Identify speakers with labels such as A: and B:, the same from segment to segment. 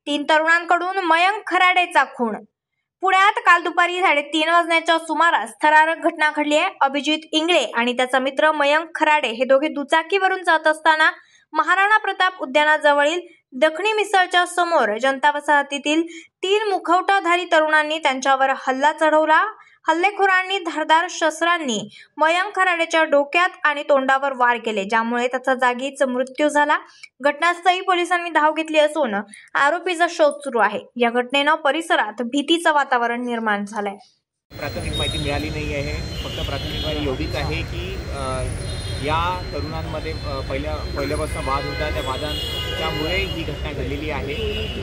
A: 3 तरुणांकडून मयंक खराडेचा खून। पुण्यात काल दुपारी 3:30 वाजण्याच्या सुमारास थरारक घटना घडली आहे। अभिजित इंगळे आणि त्याचा मित्र मयंक खराडे हे दोघे दुचाकीवरून जात असताना महाराणा प्रताप उद्यानाजवळील दखणी मिसळच्या समोर जनता वसाहतीतील 3 मुखवटाधारी तरुणांनी त्यांच्यावर हल्ला चढवला। हल्लेखोरांनी धारदार शस्त्रांनी मयंक खराडेच्या डोक्यात आणि तोंडावर वार केले, ज्यामुळे त्याचा जागीच मृत्यू झाला। घटनास्थळी पोलिसांनी धाव घेतली असून आरोपीचा शोध सुरू आहे। या घटनेनं परिसरात भीतीचं वातावरण निर्माण झालंय।
B: प्राथमिक माहिती मिळाली नाही आहे। फक्त प्राथमिक माहिती एवढीच आहे की या तरुणांमध्ये पहिल्यापासून वाद होता, त्या वादांच्यामुळे ही घटना घडलेली आहे।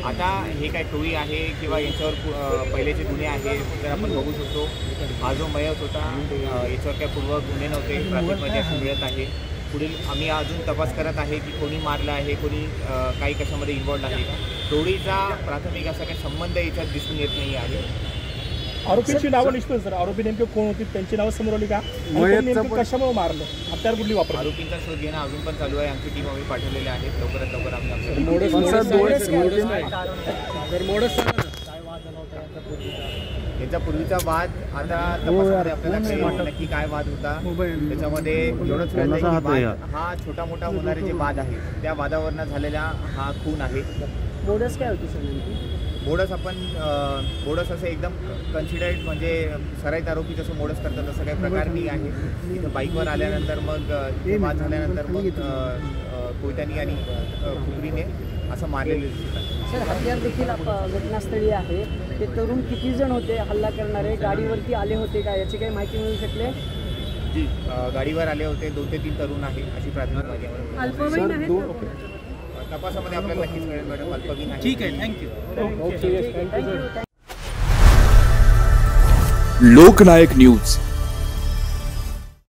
B: आता हे काय टोळी आहे किंवा यांच्यावर पहिलेचे गुन्हे आहे तर आपण बघू शकतो। हा जो मयत होता याच्यावर काय पूर्व गुन्हे नव्हते, प्राथमिक माहिती अशी मिळत आहे। पुढील आम्ही अजून तपास करत आहे की कोणी मारलं आहे, कोणी काही कशामध्ये इन्व्हॉल्ड आहे। टोळीचा प्राथमिक असा काही संबंध याच्यात दिसून येत नाही आहे।
C: आरोपींची नावं निश्चित सर, आरोपी नेमके कोण होती, त्यांची नावं समोर आली का, कशामुळे मारलं, हत्यार कुठली वापरली?
B: आरोपींचा शोध घेणं अजून पण चालू आहे। आमची टीम आम्ही पाठवलेली आहे। लवकरात लवकर आम्ही याचा पूर्वीचा वाद आता तपासामध्ये आपल्याला नक्की काय वाद होता त्याच्यामध्ये एवढंच कळलं की हा छोटा मोठा होणारे जे वाद आहे त्या वादावरनं झालेला हा खून आहे।
D: मोडस काय होती सर?
B: मोडस असं एकदम कन्सिडर्ड म्हणजे सराईत आरोपी जसं मोडस करतात तसं काही प्रकार नाही आहे। इथं बाईकवर आल्यानंतर मग वाद झाल्यानंतर मग कोयत्यानी आणि खुपरीने असं मारलेलं दिसतं।
D: सर, हत्यार देखील घटनास्थळी आहे। ते तरुण किती जण होते हल्ला करणारे? गाडीवरती आले होते का, याची काही माहिती मिळू शकले?
B: जी, गाडीवर आले होते 2 ते 3 तरुण आहे अशी प्राथमिक माहिती आहे। तपासामध्ये आपल्याला नक्कीच मिळेल मॅडम, अल्पवयीन आहे।
C: ठीक आहे, थँक्यू।
E: लोकनायक न्यूज